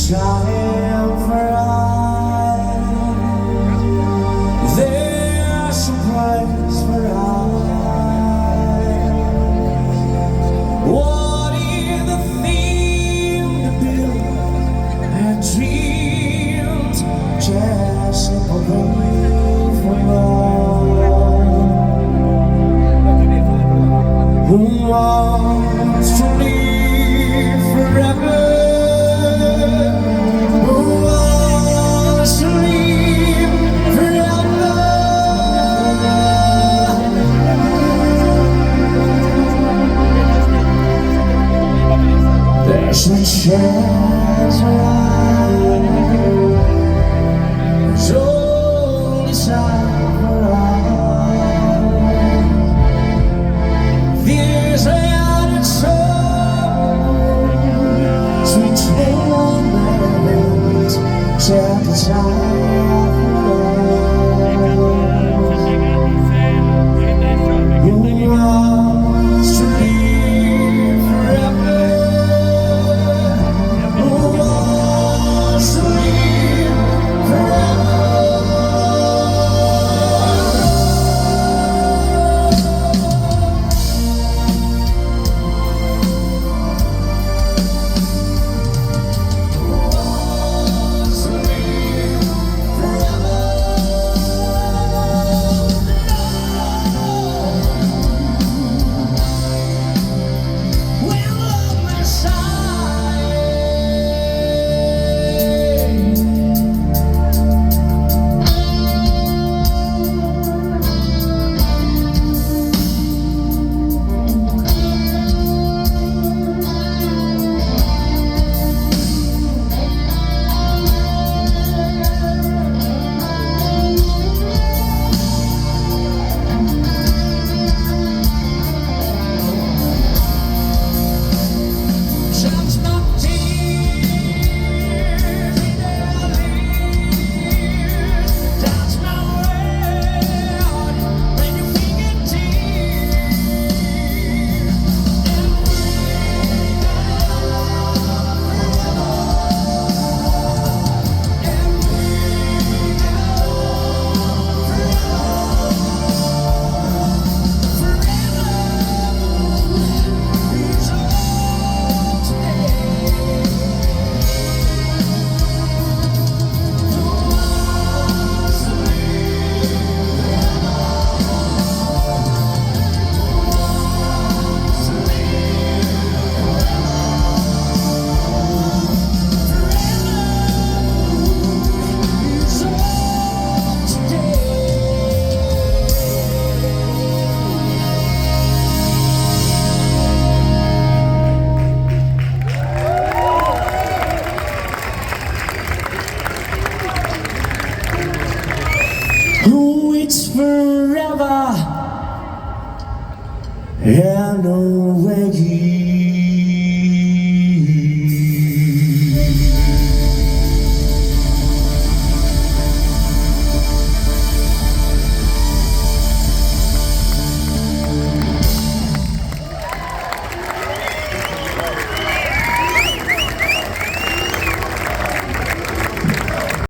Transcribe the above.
time for us. There's a price for us. What is the thing to build our dreams just slip away from us? Who wants to live forever? There's no chance around. There's only time for us. This added soul, sweet tale of memories, take the time for us. Who wants to live forever? Who it's forever and away.